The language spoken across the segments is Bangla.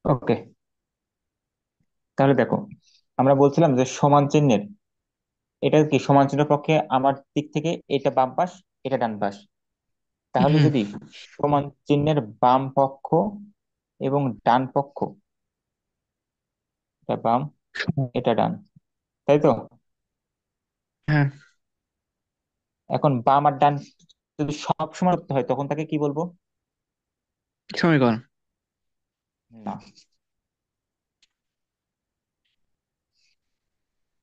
ওকে, তাহলে দেখো, আমরা বলছিলাম যে সমান চিহ্নের, এটা কি সমান চিহ্নের পক্ষে আমার দিক থেকে এটা বাম পাশ, এটা ডান পাশ। তাহলে হুম। যদি সমান চিহ্নের বাম পক্ষ এবং ডান পক্ষ, এটা বাম, এটা ডান, তাই তো? হ্যাঁ, এখন বাম আর ডান যদি সব সমান করতে হয় তখন তাকে কি বলবো? সমীকরণ। না,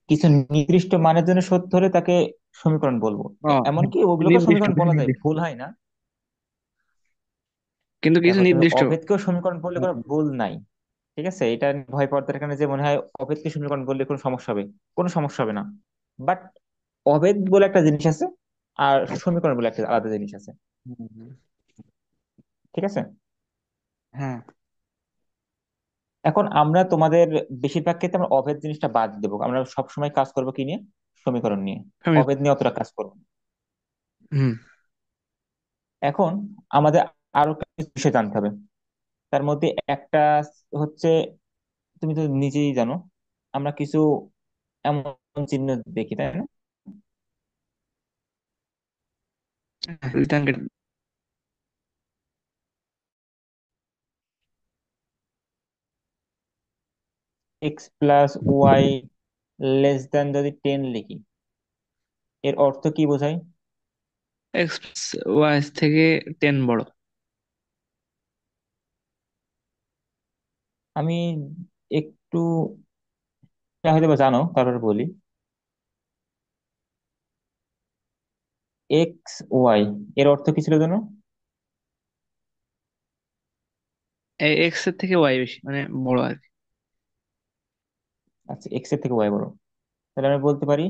কিছু নির্দিষ্ট মানের জন্য সত্য হলে তাকে সমীকরণ বলবো। ও, এমনকি ওগুলোকে নির্দিষ্ট সমীকরণ কিছু বলা যায়, নির্দিষ্ট, ভুল হয় না। কিন্তু কিছু দেখো, তুমি নির্দিষ্ট। অভেদকেও সমীকরণ বললে কোনো ভুল নাই। ঠিক আছে, এটা ভয় পাওয়ার দরকার নেই যে মনে হয় অভেদকে সমীকরণ বললে কোনো সমস্যা হবে। কোনো সমস্যা হবে না। বাট অভেদ বলে একটা জিনিস আছে, আর সমীকরণ বলে একটা আলাদা জিনিস আছে। হুম। ঠিক আছে। হ্যাঁ, এখন আমরা তোমাদের বেশিরভাগ ক্ষেত্রে আমরা অভেদ জিনিসটা বাদ দেবো, আমরা সবসময় কাজ করবো কি নিয়ে? সমীকরণ নিয়ে। অভেদ সমীকরণ। নিয়ে অতটা কাজ করবো না। হুম। এখন আমাদের আরো কিছু বিষয় জানতে হবে। তার মধ্যে একটা হচ্ছে, তুমি তো নিজেই জানো, আমরা কিছু এমন চিহ্ন দেখি, তাই না? Return. X plus y less than যদি 10 লিখি, এর অর্থ কি বোঝায়? এক্স ওয়াই থেকে 10 বড়। আমি একটু, হয়তো বা জানো, তারপর বলি। এক্স ওয়াই এর অর্থ কি ছিল জানো? এক্স এর থেকে ওয়াই বেশি, মানে বড় আর কি। আচ্ছা, এক্স এর থেকে ওয়াই বড়। তাহলে আমি বলতে পারি,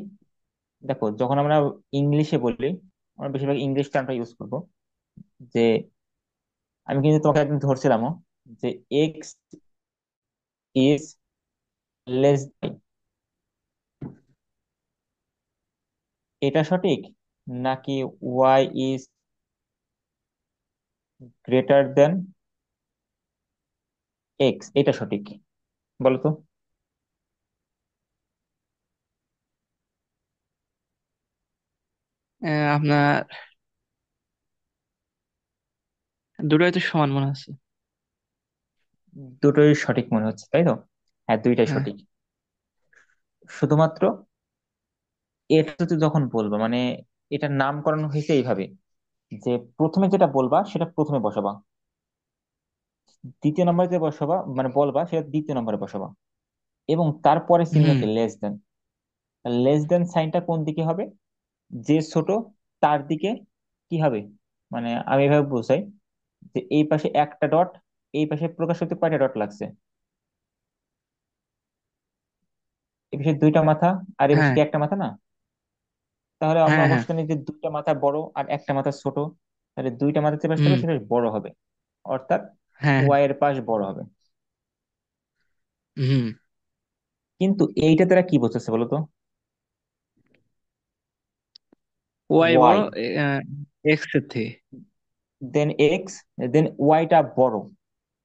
দেখো যখন আমরা ইংলিশে বলি, আমরা বেশিরভাগ ইংলিশ টার্মটা ইউজ করবো, যে আমি কিন্তু তোমাকে একদিন ধরছিলামও, যে এক্স ইজ লেস, এটা সঠিক, নাকি y is greater than x, এটা সঠিক? বলো তো। আপনার দুটোই তো সমান মনে হচ্ছে। দুটোই সঠিক মনে হচ্ছে, তাই তো? হ্যাঁ, দুইটাই হ্যাঁ। সঠিক। শুধুমাত্র এটা তো যখন বলবা, মানে এটার নামকরণ হয়েছে এইভাবে, যে প্রথমে যেটা বলবা সেটা প্রথমে বসাবা, দ্বিতীয় নম্বরে যে বসাবা মানে বলবা সেটা দ্বিতীয় নম্বরে বসাবা, এবং তারপরে চিহ্ন হুম। কি? Less than. লেস দেন সাইনটা কোন দিকে হবে? যে ছোট তার দিকে কি হবে? মানে আমি এভাবে বুঝাই, যে এই পাশে একটা ডট, এই পাশে প্রকাশ হতে কয়টা ডট লাগছে? এই পাশে দুইটা মাথা, আর এই পাশে হ্যাঁ, কি একটা মাথা না? তাহলে আমরা হ্যাঁ, হ্যাঁ, অবশ্যই জানি যে দুইটা মাথা বড় আর একটা মাথা ছোট। তাহলে দুইটা মাথা যে পাশে হুম, থাকবে সেটা বড় হবে, অর্থাৎ হ্যাঁ, ওয়াই এর পাশ বড় হবে। হুম। কিন্তু এইটা তারা কি বোঝাচ্ছে বলো তো? ওয়াই বড় ওয়াই এক্স এর থেকে। দেন এক্স দেন ওয়াইটা বড়,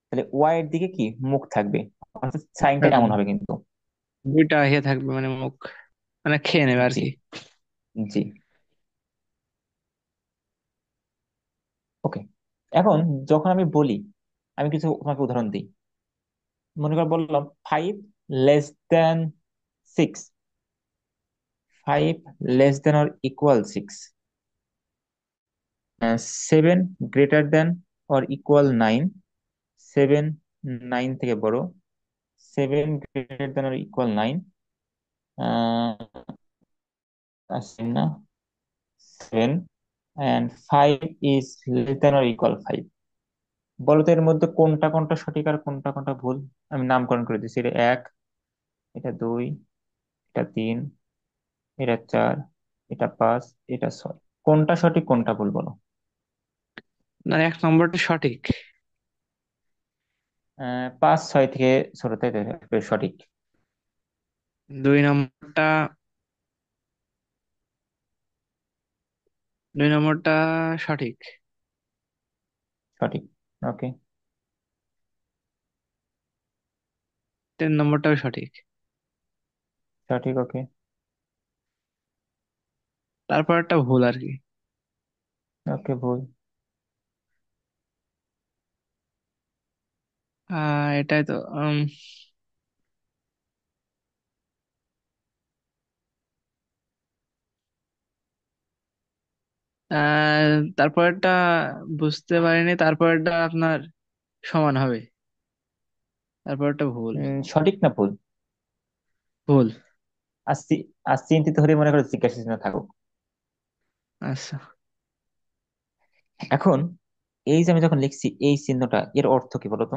তাহলে ওয়াই এর দিকে কি মুখ থাকবে, অর্থাৎ সাইনটা হ্যাঁ, এমন হবে কিন্তু। দুইটা ইয়ে থাকবে, মানে মুখ, মানে খেয়ে নেবে আর জি, কি। জি। ওকে, এখন যখন আমি বলি, আমি কিছু তোমাকে উদাহরণ দিই। মনে কর বললাম 5 less than 6, 5 less than or equal 6, 7 greater than or equal 9, 7 9 থেকে বড়, 7 গ্রেটার দেন অর ইকুয়াল 9, আছে না, 7 and 5 is less than or equal 5। বলো তো এর মধ্যে কোনটা কোনটা সঠিক আর কোনটা কোনটা ভুল? আমি নামকরণ করে দিচ্ছি, এটা এক, এটা দুই, এটা তিন, এটা চার, এটা পাঁচ, এটা ছয়। কোনটা সঠিক কোনটা ভুল বলো? মানে এক নম্বরটা সঠিক। পাঁচ ছয় থেকে ছোট, তাই তো? সঠিক। দুই নম্বরটা, দুই নম্বরটা সঠিক। সঠিক। ওকে। নম্বরটাও সঠিক। সঠিক, ওকে। তারপর একটা ভুল আর কি। ওকে, ভুল। এটাই তো। তারপরটা বুঝতে পারিনি, তারপরটা আপনার সমান হবে। তারপরটা ভুল। সঠিক না ভুল? ভুল। আর আর চিন্তিত হলে মনে করো জিজ্ঞাসা চিহ্ন থাকুক। আচ্ছা। এখন এই যে আমি যখন লিখছি এই চিহ্নটা, এর অর্থ কি বলতো?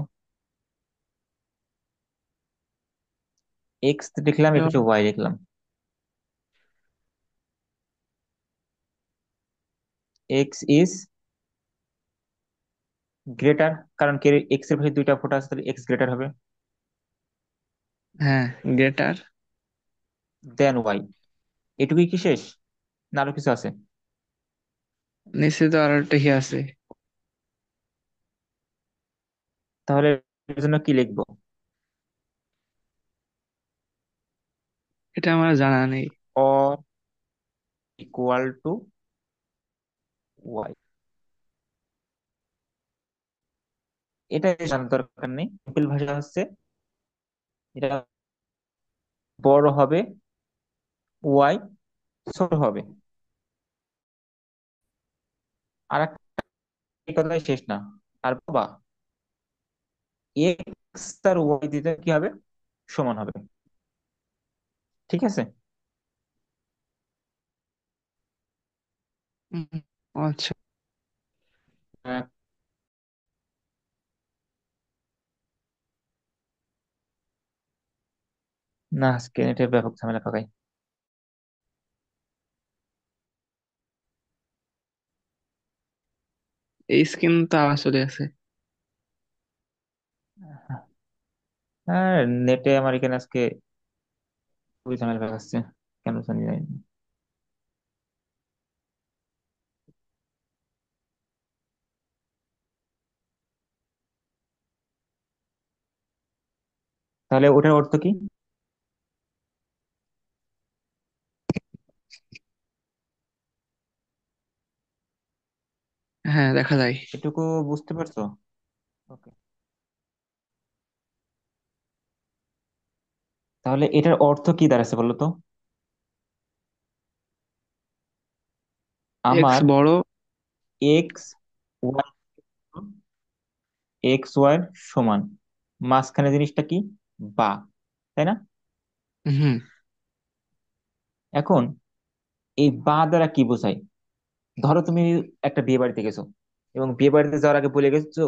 এক্স লিখলাম, এ তো পাশে ওয়াই লিখলাম। এক্স ইজ গ্রেটার, কারণ কে এক্স এর পাশে দুইটা ফোঁটা আছে, তাহলে এক্স গ্রেটার হবে হ্যাঁ, গ্রেটার। দেন ওয়াই। এটুকুই কি শেষ, না আরো কিছু আছে? নিশ্চিত আর একটা কি আছে? তাহলে এর জন্য কি লিখবো? এটা আমার জানা নেই। Or equal to y. এটা জানার দরকার নেই, সিম্পল ভাষা হচ্ছে এটা বড় হবে, ওয়াই ছোট হবে। আর একটা কথাই শেষ না। আর বাবা, এক্স আর ওয়াই দিতে কি হবে, সমান হবে। ঠিক আছে। উম, আচ্ছা। আহ, না, আজকে নেটের ব্যাপক ঝামেলা পাকাই। এই স্কিন তো আবার চলে আছে। হ্যাঁ, নেটে আমার এখানে আজকে খুবই ঝামেলা পাকাচ্ছে, কেন জানি না। তাহলে ওটার অর্থ কি? হ্যাঁ, দেখা যায়। এটুকু বুঝতে পারছো? ওকে। তাহলে এটার অর্থ কি দাঁড়াচ্ছে বলো তো? এক্স আমার বড়। এক্স ওয়াই, এক্স ওয়াই সমান, মাঝখানে জিনিসটা কি, বা, তাই না? হুম। এখন এই বা দ্বারা কি বোঝায়? ধরো তুমি একটা বিয়ে বাড়িতে গেছো, এবং বিয়ে বাড়িতে যাওয়ার আগে বলে গেছো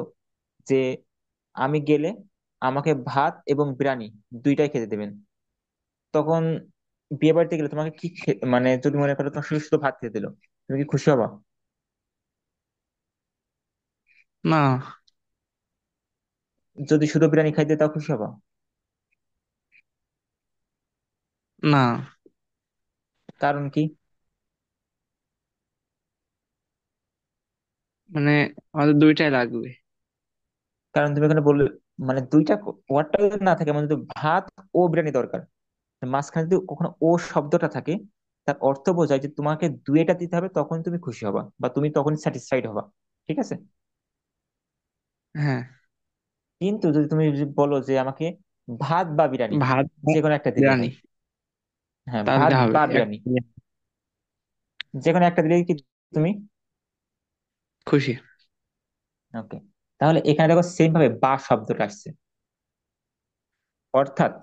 যে আমি গেলে আমাকে ভাত এবং বিরিয়ানি দুইটাই খেতে দেবেন। তখন বিয়ে বাড়িতে গেলে তোমাকে কি মানে যদি মনে করো তোমার শুধু শুধু ভাত খেতে দিলো, তুমি কি খুশি হবা? না। যদি শুধু বিরিয়ানি খাইতে তাও খুশি হবা? না, কারণ কি? মানে আমাদের দুইটাই লাগবে। কারণ তুমি এখানে বললে, মানে দুইটা ওয়ার্ডটা যদি না থাকে, মানে যদি ভাত ও বিরিয়ানি দরকার, মাঝখানে যদি কখনো ও শব্দটা থাকে, তার অর্থ বোঝায় যে তোমাকে দুইটা দিতে হবে, তখন তুমি খুশি হবা বা তুমি তখন স্যাটিসফাইড হবা। ঠিক আছে। হ্যাঁ। কিন্তু যদি তুমি যদি বলো যে আমাকে ভাত বা বিরিয়ানি, ভাত যে কোনো একটা দিলেই বিরিয়ানি, হয়। হ্যাঁ, ভাত তাহলে হবে বা এক। বিরিয়ানি, যে কোনো একটা দিলেই কি তুমি খুশি। ওকে। তাহলে এখানে দেখো সেম ভাবে বা শব্দটা আসছে, অর্থাৎ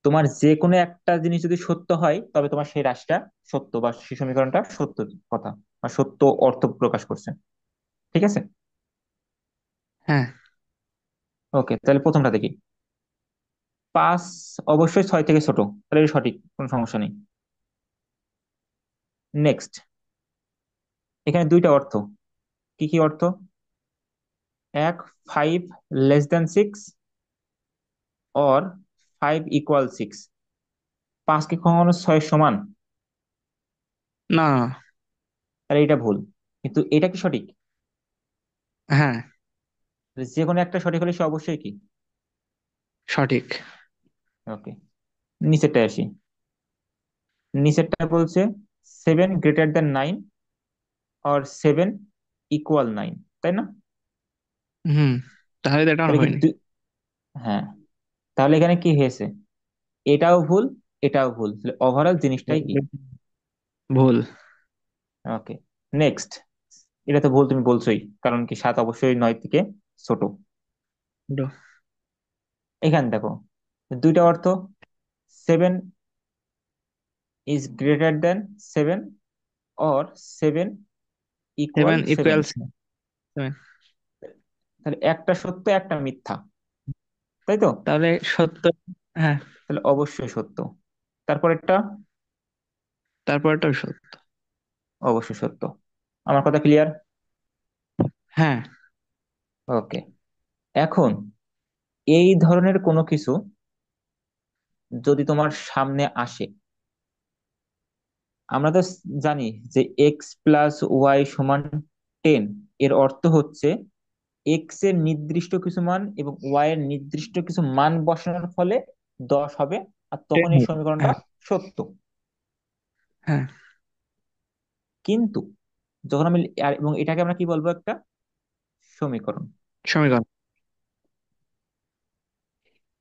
তোমার যে কোনো একটা জিনিস যদি সত্য হয়, তবে তোমার সেই রাশিটা সত্য, বা সেই সমীকরণটা সত্য কথা বা সত্য অর্থ প্রকাশ করছে। ঠিক আছে। হ্যাঁ। ওকে, তাহলে প্রথমটা দেখি। 5 অবশ্যই 6 থেকে ছোট, তাহলে এটা সঠিক, কোনো সমস্যা নেই। নেক্সট, এখানে দুইটা অর্থ। কি কি অর্থ? এক, 5 লেস দেন 6, অর 5 ইকুয়াল 6। 5 কি কখনো 6 সমান? না। তাহলে এটা ভুল। কিন্তু এটা কি সঠিক? হ্যাঁ, যে কোনো একটা সঠিক হলে সে অবশ্যই কি? সঠিক। ওকে, নিচেরটা আসি। নিচেরটা বলছে 7 > 9 অর 7 = 9, তাই না? হুম, তাহলে তো এটা আমার তাহলে কি হয়নি। হ্যাঁ, তাহলে এখানে কি হয়েছে? এটাও ভুল, এটাও ভুল, তাহলে ওভারঅল জিনিসটাই কি? ভুল। ওকে, নেক্সট। এটা তো ভুল তুমি বলছোই, কারণ কি 7 অবশ্যই 9 থেকে ছোট। ওটা এখানে দেখো দুইটা অর্থ, 7 > 7 অর 7 = সেভেন 7। Equals seven. তাহলে একটা সত্য একটা মিথ্যা, তাই তো? তাহলে সত্য। হ্যাঁ, তাহলে অবশ্যই সত্য। তারপরেরটা তারপরটাও সত্য। অবশ্যই সত্য। আমার কথা ক্লিয়ার? হ্যাঁ। ওকে, এখন এই ধরনের কোনো কিছু যদি তোমার সামনে আসে, আমরা তো জানি যে x + y = 10, এর অর্থ হচ্ছে এক্স এর নির্দিষ্ট কিছু মান এবং ওয়াই এর নির্দিষ্ট কিছু মান বসানোর ফলে 10 হবে, আর তখন এই সমীকরণটা হ্যাঁ। সত্য। হ্যাঁ। কিন্তু যখন আমি এবং এটাকে আমরা কি বলবো, একটা সমীকরণ। সমীকরণ।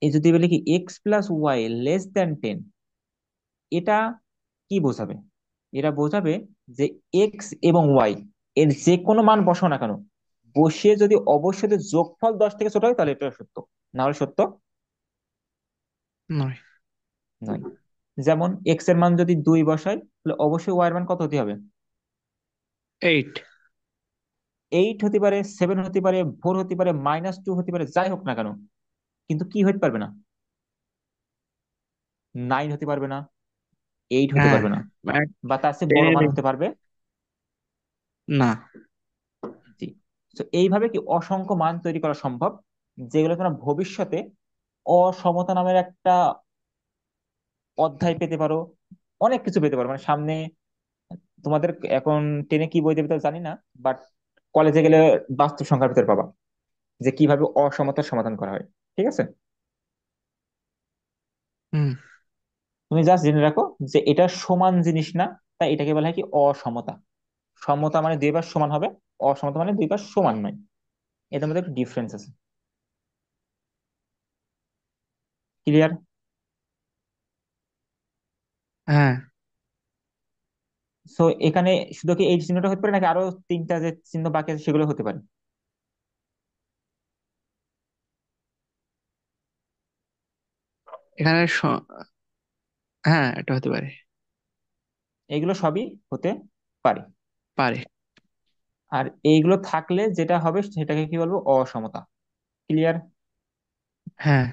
এই যদি বলি কি x + y < 10, এটা কি বোঝাবে? এটা বোঝাবে যে এক্স এবং ওয়াই এর যে কোনো মান বসাও না কেন, বসিয়ে যদি অবশ্যই যদি যোগফল 10 থেকে ছোট হয় তাহলে এটা সত্য, না হলে সত্য নয়। নয়। যেমন এক্স এর মান যদি 2 বসাই, তাহলে অবশ্যই ওয়াই এর মান কত হতে হবে? 8। 8 হতে পারে, 7 হতে পারে, 4 হতে পারে, -2 হতে পারে, যাই হোক না কেন, কিন্তু কি হতে পারবে না? 9 হতে পারবে না, 8 হতে হ্যাঁ, পারবে না, মানে বা তার চেয়ে বড় 10 মান হতে পারবে না। জি। তো এইভাবে কি অসংখ্য মান তৈরি করা সম্ভব, যেগুলো তোমরা ভবিষ্যতে অসমতা নামের একটা অধ্যায় পেতে পারো, অনেক কিছু পেতে পারো, মানে সামনে তোমাদের এখন টেনে কি বই দেবে তো জানি না, বাট কলেজে গেলে বাস্তব সংখ্যার ভিতর পাবা যে কিভাবে অসমতার সমাধান করা হয়। ঠিক আছে, হুম। তুমি জাস্ট জেনে রাখো যে এটা সমান জিনিস না, তাই এটাকে বলা হয় কি অসমতা। সমতা মানে 2 বার সমান হবে, অসমতা মানে 2 বার সমান নয়। এদের মধ্যে একটু ডিফারেন্স আছে। ক্লিয়ার? হ্যাঁ, সো এখানে শুধু কি এই চিহ্নটা হতে পারে নাকি আরো 3টা যে চিহ্ন বাকি আছে সেগুলো হতে পারে? এখানে হ্যাঁ, এটা হতে পারে। এগুলো সবই হতে পারে। পারে। আর এইগুলো থাকলে যেটা হবে সেটাকে কি বলবো, অসমতা। ক্লিয়ার? হ্যাঁ।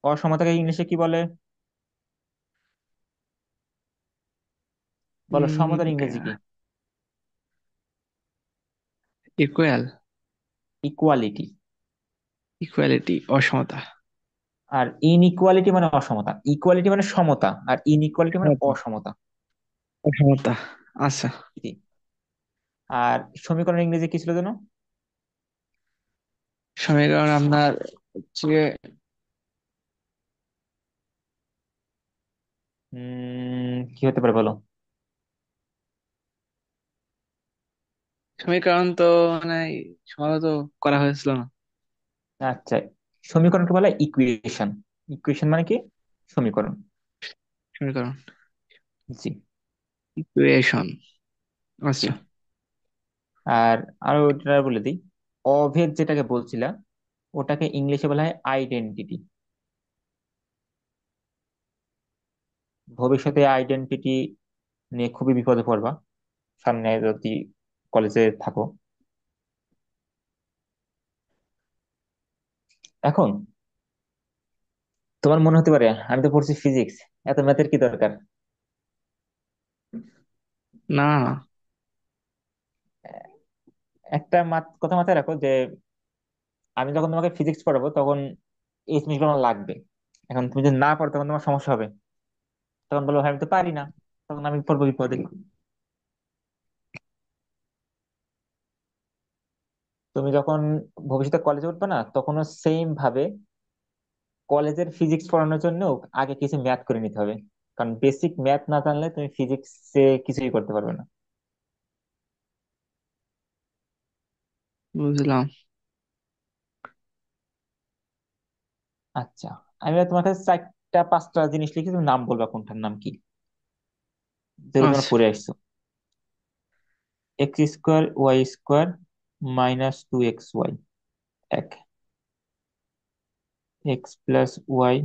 অসমতাকে ইংলিশে কি বলে? বলো, সমতার ইংরেজি কি? ইকুয়াল। ইকুয়ালিটি। ইকুয়ালিটি অসমতা। আর ইনইকুয়ালিটি মানে অসমতা, ইকুয়ালিটি মানে সমতা, আর ইনইকুয়ালিটি মানে সমতা। অসমতা। অসমতা। আচ্ছা। জি। আর সমীকরণ ইংরেজি কি ছিল যেন? সমীকরণ আপনার হচ্ছে কি হতে পারে বলো? সমীকরণ তো মানে সমাধান তো করা হয়েছিল না। আচ্ছা, সমীকরণকে বলা হয় ইকুয়েশন। ইকুয়েশন মানে কি? সমীকরণ। সমীকরণ। জি। ইকুয়েশন। জি। আচ্ছা। আর আরো ওটা বলে দিই, অভেদ যেটাকে বলছিলা, ওটাকে ইংলিশে বলা হয় আইডেন্টিটি। ভবিষ্যতে আইডেন্টিটি নিয়ে খুবই বিপদে পড়বা সামনে যদি কলেজে থাকো। এখন তোমার মনে হতে পারে আমি তো পড়ছি ফিজিক্স, এত ম্যাথের কি দরকার? না, না। একটা কথা মাথায় রাখো যে আমি যখন তোমাকে ফিজিক্স পড়াবো তখন এই জিনিসগুলো আমার লাগবে। এখন তুমি যদি না পড়ো তখন তোমার সমস্যা হবে, তখন বলবো ভাই আমি তো পারি না, তখন আমি পড়বো বিপদে। তুমি যখন ভবিষ্যতে কলেজে উঠবে না তখনও সেম ভাবে কলেজের ফিজিক্স পড়ানোর জন্য আগে কিছু ম্যাথ করে নিতে হবে, কারণ বেসিক ম্যাথ না জানলে তুমি ফিজিক্সে কিছুই করতে পারবে না। বুঝলাম। আচ্ছা, আমি এবার তোমার কাছে চারটা পাঁচটা জিনিস লিখে তুমি নাম বলবা কোনটার নাম কি, যেগুলো তোমরা আচ্ছা। পড়ে আসছো। X square y square minus two x y, এক। X plus y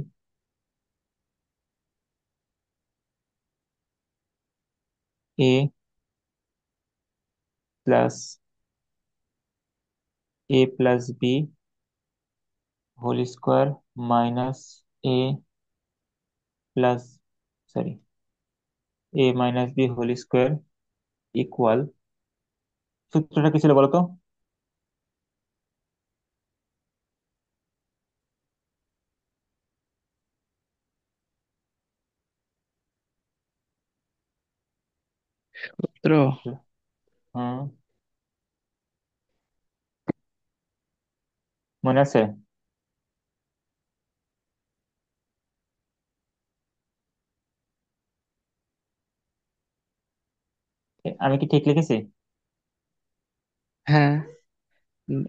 a plus a plus b whole square minus a plus, sorry, a minus b whole square equal, সূত্রটা কি ছিল বলো তো? সূত্র। হুম, মনে আছে? আমি কি ঠিক লিখেছি? হ্যাঁ। উম,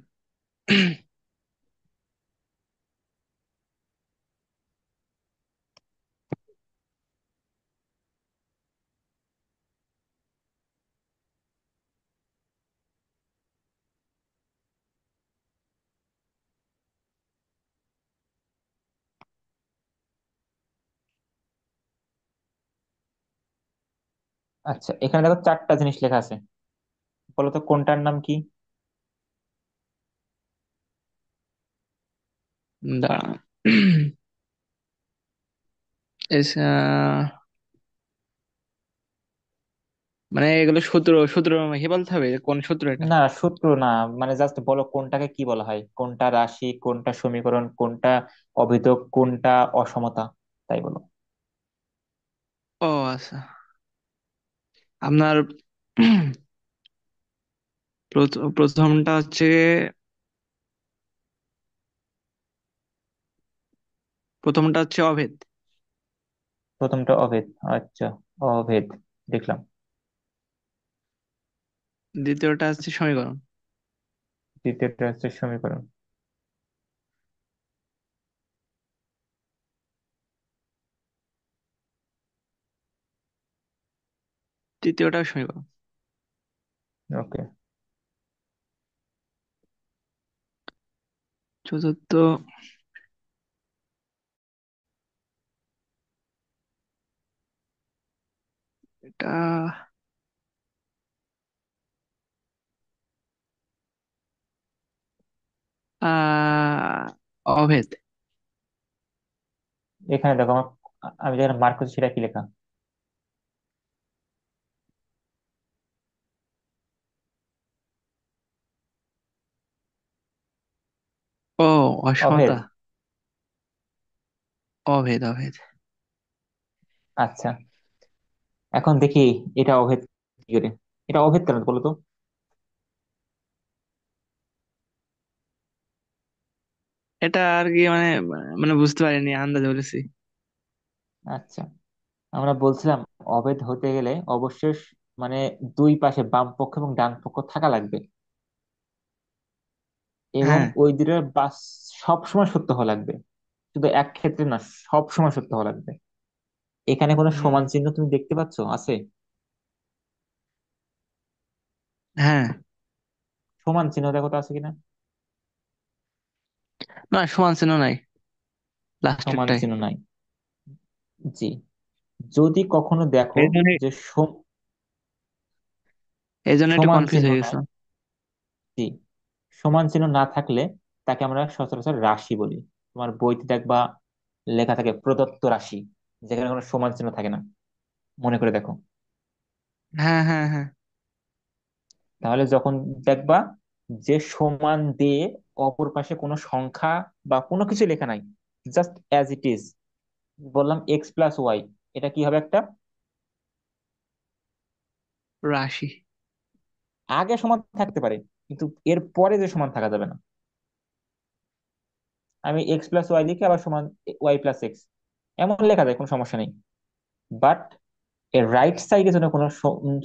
আচ্ছা, এখানে দেখো চারটা জিনিস লেখা আছে, বলো তো কোনটার নাম কি? দাঁড়া। মানে এগুলো সূত্র সূত্র কি বলতে হবে, কোন সূত্র এটা? না, সূত্র না, মানে জাস্ট বলো কোনটাকে কি বলা হয়, কোনটা রাশি, কোনটা সমীকরণ, কোনটা অভিযোগ, কোনটা অসমতা, তাই বলো। ও আচ্ছা। আপনার প্রথমটা হচ্ছে, প্রথমটা হচ্ছে অভেদ। প্রথমটা অভেদ, আচ্ছা, অভেদ, দেখলাম। দ্বিতীয়টা হচ্ছে সমীকরণ। দ্বিতীয়টা হচ্ছে সমীকরণ। তৃতীয়টা সমীকরণ। ওকে। চতুর্থ, এটা অভেদ। এখানে দেখো আমার, আমি যেখানে মার্ক করছি সেটা কি লেখা? ও অভেদ। অসমতা। অভেদ অভেদ। আচ্ছা, এখন দেখি এটা অভেদ কি করে, এটা অভেদ কেন বলো তো? এটা আর কি মানে, মানে বুঝতে পারিনি, আন্দাজ বলেছি। আচ্ছা, আমরা বলছিলাম অভেদ হতে গেলে অবশ্যই মানে দুই পাশে বাম পক্ষ এবং ডান পক্ষ থাকা লাগবে, এবং হ্যাঁ। ওই দুটোর বাস সব সময় সত্য হওয়া লাগবে, শুধু এক ক্ষেত্রে না, সব সময় সত্য হওয়া লাগবে। এখানে কোনো হুম। সমান চিহ্ন তুমি দেখতে পাচ্ছ আছে? হ্যাঁ। সমান চিহ্ন দেখো তো আছে কিনা। না, সমান চিহ্ন নাই সমান লাস্টেরটাই। চিহ্ন নাই, জি। যদি কখনো দেখো এই জন্য, যে এই জন্য একটু সমান কনফিউজ চিহ্ন হয়ে নাই, গেছিলাম। জি, সমান চিহ্ন না থাকলে তাকে আমরা সচরাচর রাশি বলি। তোমার বইতে দেখবা লেখা থাকে প্রদত্ত রাশি, যেখানে কোনো সমান চিহ্ন থাকে না, মনে করে দেখো। হ্যাঁ হ্যাঁ হ্যাঁ। তাহলে যখন দেখবা যে সমান দিয়ে অপর পাশে কোনো সংখ্যা বা কোনো কিছু লেখা নাই, জাস্ট অ্যাজ ইট ইজ, বললাম এক্স প্লাস ওয়াই, এটা কি হবে একটা, রাশি। আগে সমান থাকতে পারে কিন্তু এর পরে যে সমান থাকা যাবে না। আমি এক্স প্লাস ওয়াই লিখে আবার সমান ওয়াই প্লাস এক্স, এমন লেখা যায়, কোনো সমস্যা নেই। বাট এর রাইট সাইডে যেন কোনো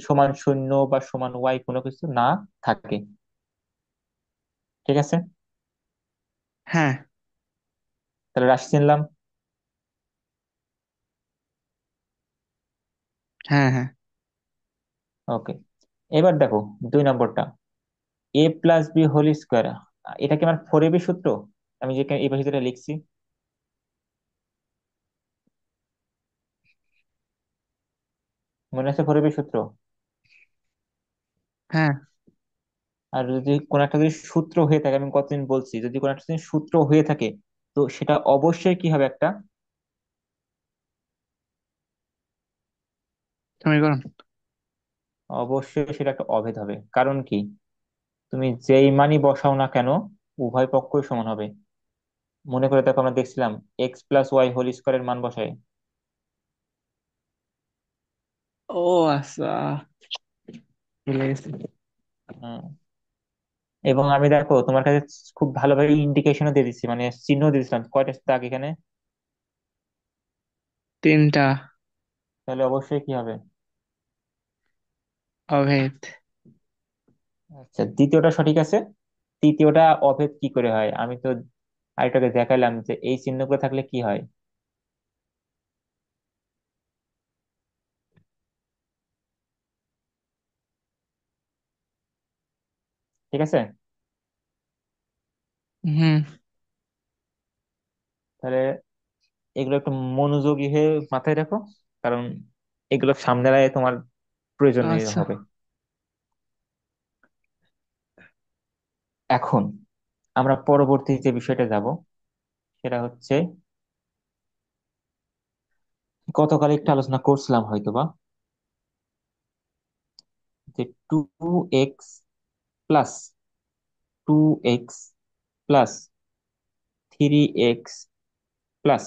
সমান শূন্য বা সমান ওয়াই কোনো কিছু না থাকে। ঠিক আছে? হ্যাঁ, তাহলে রাশি চিনলাম। হ্যাঁ, হ্যাঁ। ওকে, এবার দেখো 2 নম্বরটা, এ প্লাস বি হোল স্কোয়ার। এটা কি আমার 4ab সূত্র? আমি যে এই পাশে যেটা লিখছি, মনে আছে 4ab সূত্র? হ্যাঁ, আর যদি কোনো একটা যদি সূত্র হয়ে থাকে, আমি কতদিন বলছি, যদি কোনো একটা যদি সূত্র হয়ে থাকে, তো সেটা অবশ্যই কি হবে, একটা সমীকরণ। অবশ্যই সেটা একটা অভেদ হবে। কারণ কি, তুমি যেই মানই বসাও না কেন, উভয় পক্ষই সমান হবে। মনে করে দেখো, আমরা দেখছিলাম এক্স প্লাস ওয়াই হোল স্কোয়ারের মান বসায়। ও আচ্ছা, ভুলে গেছি। হুম। এবং আমি দেখো তোমার কাছে খুব ভালোভাবে ইন্ডিকেশনও দিয়ে দিচ্ছি, মানে চিহ্ন দিয়ে দিচ্ছিলাম, কয়টা দাগ এখানে। 3টা তাহলে অবশ্যই কি হবে? অভেদ। আচ্ছা, দ্বিতীয়টা সঠিক আছে। তৃতীয়টা অভেদ কি করে হয়, আমি তো আরেকটাকে দেখাইলাম যে এই চিহ্নগুলো থাকলে কি হয়। ঠিক আছে? হুম। তাহলে এগুলো একটু মনোযোগী হয়ে মাথায় রাখো, কারণ এগুলো সামনে রাখে তোমার প্রয়োজনীয় আচ্ছা। হবে। এখন আমরা পরবর্তী যে বিষয়টা যাব, সেটা হচ্ছে, গতকাল একটু আলোচনা করছিলাম হয়তোবা, যে 2x plus 2x plus 3x plus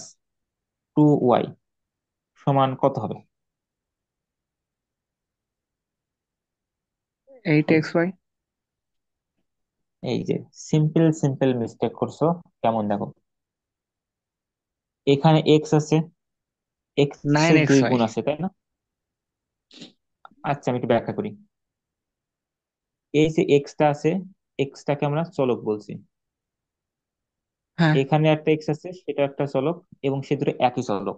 2y সমান কত হবে? 8xy। এই যে সিম্পল সিম্পল মিস্টেক করছো, কেমন দেখো, এখানে এক্স আছে, এক্স নাইন এর এক্স দুই ওয়াই গুণ আছে, তাই না? আচ্ছা, আমি একটু ব্যাখ্যা করি। এই যে এক্সটা আছে, এক্সটাকে আমরা চলক বলছি। হ্যাঁ। এখানে একটা এক্স আছে, সেটা একটা চলক, এবং সে দুটো একই চলক।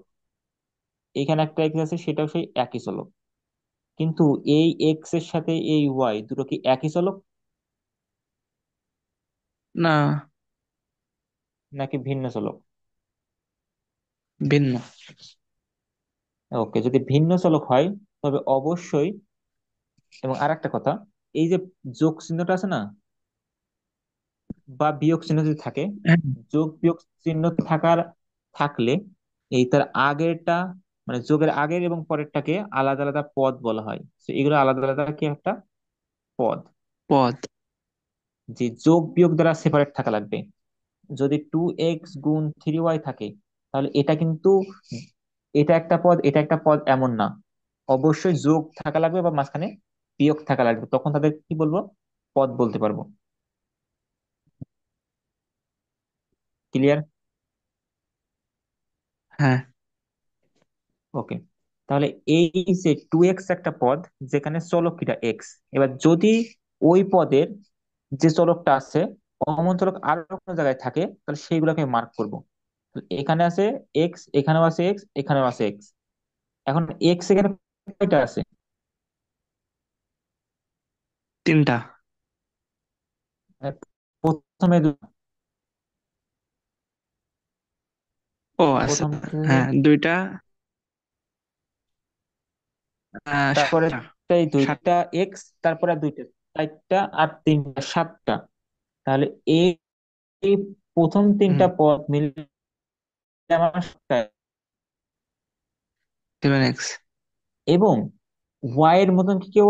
এখানে একটা এক্স আছে, সেটাও সেই একই চলক। কিন্তু এই এক্স এর সাথে এই ওয়াই দুটো কি একই চলক, না, নাকি ভিন্ন চলক? ভিন্ন। ওকে, যদি ভিন্ন চলক হয়, তবে অবশ্যই, এবং আর একটা কথা, এই যে যোগ চিহ্নটা আছে না, বা বিয়োগ চিহ্ন যদি থাকে, হ্যাঁ। যোগ বিয়োগ চিহ্ন থাকলে এই তার আগেরটা, মানে যোগের আগের এবং পরেরটাকে আলাদা আলাদা পদ বলা হয়। তো এগুলো আলাদা আলাদা কি একটা পদ, পদ। যে যোগ বিয়োগ দ্বারা সেপারেট থাকা লাগবে। যদি 2x গুণ 3y থাকে, তাহলে এটা কিন্তু, এটা একটা পদ এটা একটা পদ এমন না, অবশ্যই যোগ থাকা লাগবে বা মাঝখানে বিয়োগ থাকা লাগবে, তখন তাদের কি বলবো, পদ বলতে পারবো। ক্লিয়ার? হ্যাঁ। ওকে, তাহলে এই যে 2x একটা পদ, যেখানে চলক কিটা এক্স, এবার যদি ওই পদের যে চলকটা আছে, অমন চলক আরো কোনো জায়গায় থাকে, তাহলে সেইগুলোকে মার্ক করব। এখানে আছে এক্স, এখানেও আছে এক্স, এখানেও আছে এক্স। এখন এক্স এখানে কয়টা আছে? 3টা। আহ, প্রথমে ও আচ্ছা। প্রথম হ্যাঁ, 2টা। তারপরে 7টা। এই 7। দুইটা এক্স, তারপরে আর দুইটা, চারটা, আর তিনটা, সাতটা। তাহলে এই এই প্রথম হুম। তিনটা পদ মিলে আমার সাতটা। 7x। এবং ওয়াই এর মতন কি কেউ,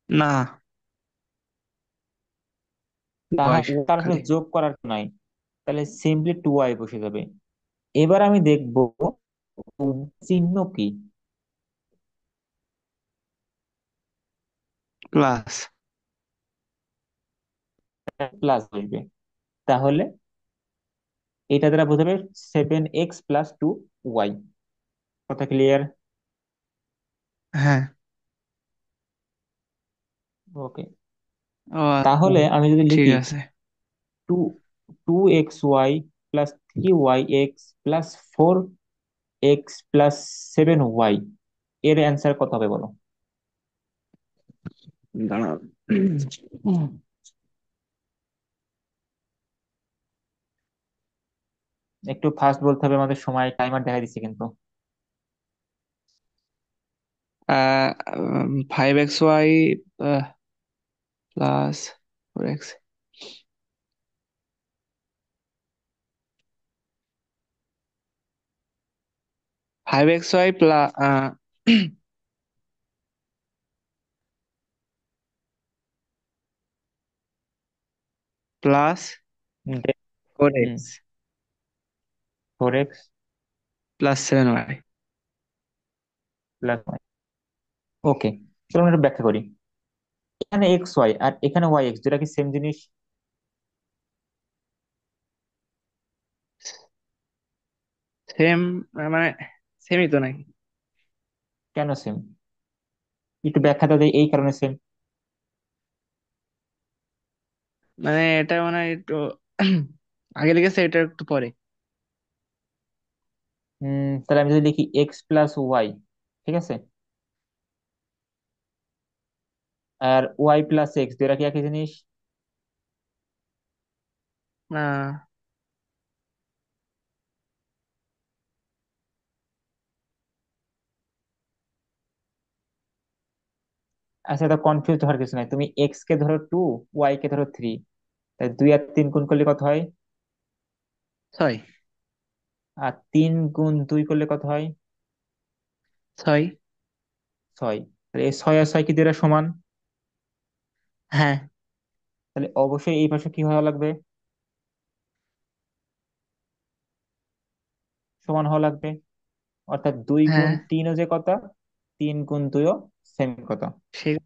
না, বয়স তার আসলে খালি। যোগ করার নাই, তাহলে সিম্পলি 2y বসে যাবে। এবার আমি দেখবো চিহ্ন কি, প্লাস। প্লাস বসবে। তাহলে এটা দ্বারা বোঝাবে 7x+2y। কথা ক্লিয়ার? হ্যাঁ। ওকে। ও আচ্ছা, তাহলে আমি যদি ঠিক লিখি আছে। টু 2xy+3y+4x+7y, এর অ্যান্সার কত হবে বলো? দাঁড়াও। একটু ফাস্ট বলতে হবে, আমাদের সময় টাইমার দেখা দিচ্ছে কিন্তু। 5xy plus 4x, 5xy plus plus four hmm, x 4x plus 7y। Plus y. Okay, চলুন এটা ব্যাখ্যা করি। এখানে এক্স ওয়াই আর এখানে ওয়াই এক্স, যেটা কি সেম জিনিস? সেম, মানে সেমই তো নাকি? কেন সেম? একটু ব্যাখ্যাটা দেয় এই কারণে সেম। মানে এটা মানে একটু আগে লিখেছে, এটা একটু পরে। তাহলে আমি যদি লিখি x+y, ঠিক আছে, আর y+x, এরা কি একই জিনিস? না, আচ্ছা, এটা কনফিউজ হওয়ার কিছু নাই। তুমি এক্স কে ধরো 2, ওয়াই কে ধরো 3, তাই 2 আর 3 গুণ করলে কত হয়? 6। আর 3 গুণ 2 করলে কত হয়? 6। 6। তাহলে এই 6 আর 6 কি দুইটা সমান? হ্যাঁ। তাহলে অবশ্যই এই পাশে কি হওয়া লাগবে? সমান হওয়া লাগবে। অর্থাৎ 2 গুণ 3ও যে কথা, 3 গুণ 2ও সেম কথা। ঠিক।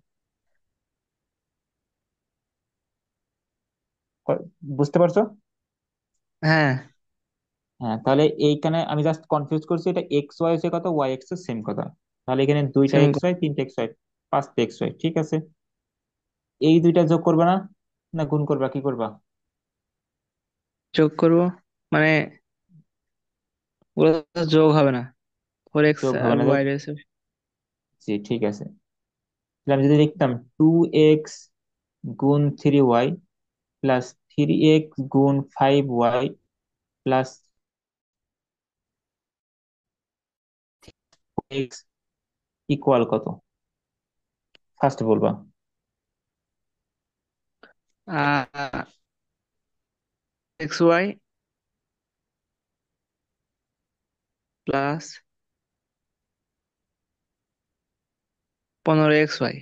বুঝতে পারছো? হ্যাঁ। হ্যাঁ, তাহলে এইখানে আমি জাস্ট কনফিউজ করছি, এটা এক্স ওয়াই হচ্ছে কথা, ওয়াই এক্স এর সেম কথা। তাহলে এখানে দুইটা সেম। এক্স ওয়াই, তিনটা এক্স ওয়াই, 5টা এক্স ওয়াই, ঠিক আছে। এই দুইটা যোগ করবা না, না গুণ করবা, কি করবা? যোগ করব, মানে ওগুলো তো যোগ হবে না, 4x যোগ আর হবে না ওয়াই রয়েছে। জি, ঠিক আছে। তাহলে আমি যদি লিখতাম 2x গুণ 3y প্লাস 3x গুণ 5y প্লাস এক্স ইকুয়াল কত? ফার্স্ট বলবা। এক্স ওয়াই প্লাস 15xy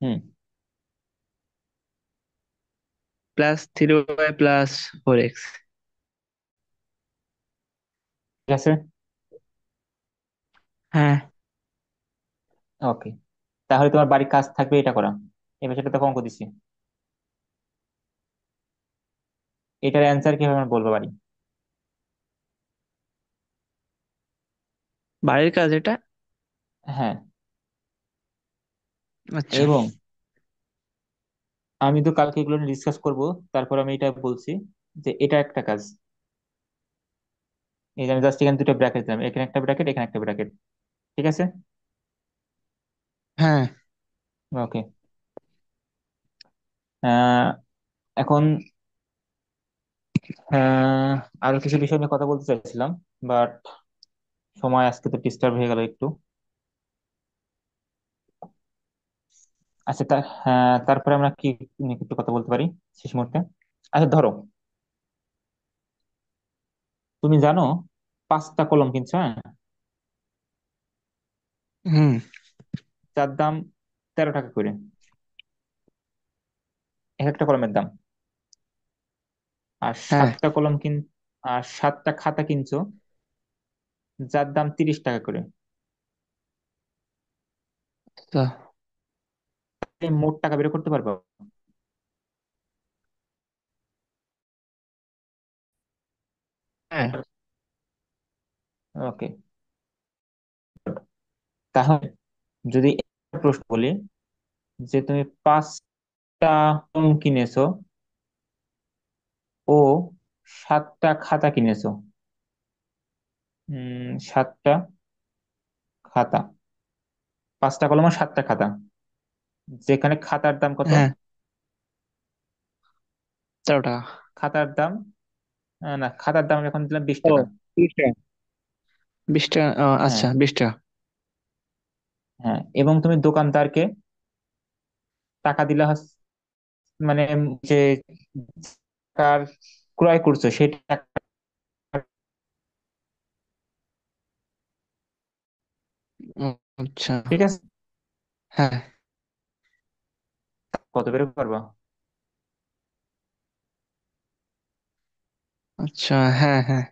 হুম, প্লাস 3y প্লাস 4x। ঠিক আছে। হ্যাঁ। ওকে, তাহলে তোমার বাড়ির কাজ থাকবে এটা করা। এবার সেটা তো অঙ্ক দিচ্ছি, এটার অ্যান্সার কিভাবে আমরা বলবো বাড়ি? বাড়ির কাজ এটা? হ্যাঁ, আচ্ছা। এবং আমি তো কালকে এগুলো নিয়ে ডিসকাস করব। তারপর আমি এটা বলছি যে এটা একটা কাজ। এই যে আমি জাস্ট এখানে দুটো ব্র্যাকেট দিলাম, এখানে একটা ব্র্যাকেট, এখানে একটা ব্র্যাকেট, ঠিক আছে। হ্যাঁ। ওকে। আহ এখন আহ আরো কিছু বিষয় নিয়ে কথা বলতে চাইছিলাম, বাট সময় আজকে তো ডিস্টার্ব হয়ে গেল একটু। আচ্ছা, তারপরে আমরা কি নিয়ে একটু কথা বলতে পারি শেষ মুহূর্তে? আচ্ছা ধরো, তুমি জানো 5টা কলম কিনছো, হ্যাঁ, হুম। যার দাম 13 টাকা করে, এক একটা কলমের দাম। আর হ্যাঁ। 7টা খাতা কিনছো, যার দাম 30 টাকা করে। তো এই মোট টাকা বের করতে পারবো? হ্যাঁ। ওকে, তাহলে যদি একটা প্রশ্ন বলি যে তুমি 5টা কলম কিনেছো ও 7টা খাতা কিনেছো। 7টা খাতা, 5টা কলম আর 7টা খাতা, যেখানে খাতার দাম কত? হ্যাঁ, 13 টাকা। খাতার দাম, না, খাতার দাম আমি এখন দিলাম বিশ ও, টাকা 20 টাকা। 20 টাকা, হ্যাঁ, আচ্ছা, 20 টাকা। হ্যাঁ, এবং তুমি দোকানদারকে টাকা দিলা মানে যে টাকার ক্রয় করছো সেই টাকা, আচ্ছা। ঠিক আছে? হ্যাঁ। কত বের করবা? আচ্ছা, হ্যাঁ হ্যাঁ।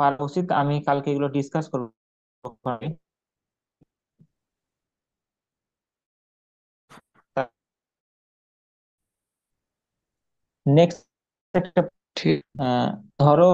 পারা উচিত, আমি কালকে এগুলো ডিসকাস করবো। নেক্সট একটা, ঠিক। ধরো